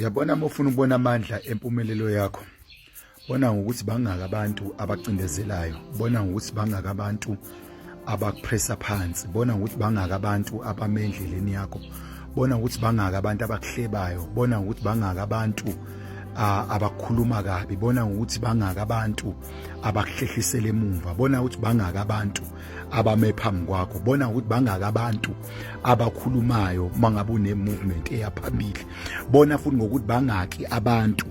Uyabona mofuna ukubona amandla empumelelo yakho. Bona ngokuthi bangaka abantu abacindezelayo, bona ngokuthi bangaka abantu abakupressa phansi, bona ngokuthi bangaka abantu abamendleleni yakho, bona ukuthi bangaka abantu abakuhlebayo, bona ukuthi bangaka abantu abakhuluma kabi, bona ukuthi bangaka abantu abakuhlehlisela emuva, bona ukuthi bangaka abantu abame phambi kwakho, bona ukuthi bangaka abantu abakhulumayo mangabe une movement eyaphambili, bona futhi ngokuthi bangaki abantu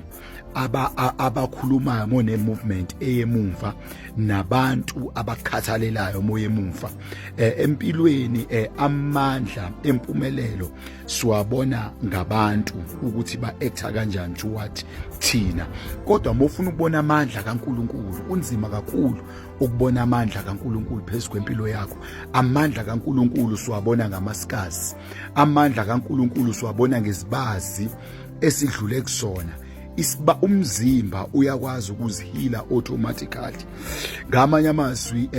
abakhulumayo mone movement eyemumva nabantu abakhathalelayo moye emumva. Empilweni amandla empumelelo siwabona ngabantu ukuthi ba-acta kanjani towards thina, kodwa mofuna ukubona amandla kaNkulunkulu kunzima kakhulu ukubona amandla kaNkulunkulu phezulu kwempilo yakho. Amandla kaNkulunkulu siwabona ngamasikazi, amandla kaNkulunkulu siwabona ngezibazi esidlule kusona. Umzimba uyakwazi ukuzihila automatically, ngamanye amazwi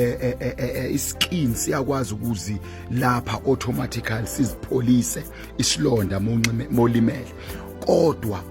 iskin siyakwazi ukuzilapha automatically, sizipholise isilonda molimele, kodwa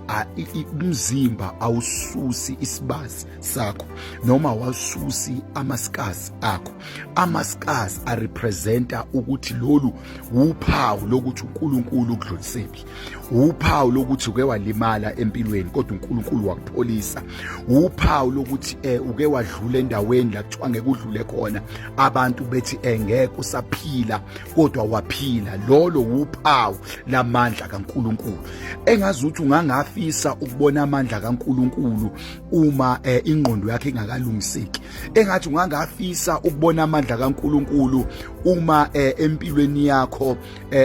umzimba awususi isibazi sakho noma awasusi amasikazi akho. Amasikazi arepresenta ukuthi lolu uphawu lokuthi uNkulunkulu ukudlulisephi, uphawu lokuthi uke walimala empilweni kodwa uNkulunkulu wakupholisa, uphawu lokuthi uke wadlula endaweni la kuthiwa ngeke udlule khona, abantu bethi ngeke usaphila kodwa waphila. Lolo uphawu lamandla kaNkulunkulu. Engazi ukuthi ungangafisa ukubona amandla kaNkulunkulu uma ingqondo yakhe ingakalungiseki. Engathi ungangafisa ukubona amandla kaNkulunkulu uma empilweni yakho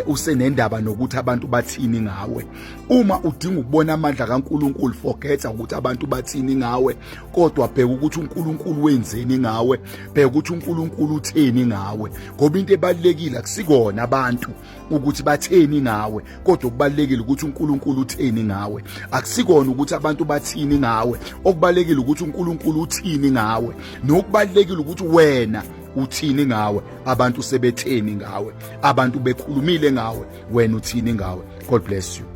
usenendaba nokuthi abantu bathini ngawe. Uma udinga ukubona amandla kaNkulunkulu, forgetha ukuthi abantu bathini ngawe, kodwa bheka ukuthi uNkulunkulu wenzeni ngawe, bheka ukuthi uNkulunkulu utheni ngawe. Ngoba into ebalekile akusikona abantu ukuthi batheni ngawe, kodwa kubalekile ukuthi uNkulunkulu utheni ngawe. Akusikona ukuthi abantu bathini ngawe, okubalekile ukuthi uNkulunkulu uthini ngawe, nokubalekile ukuthi wena uthini ngawe. Abantu sebetheni ngawe, abantu bekhulumile ngawe, wena uthini ngawe. God bless you.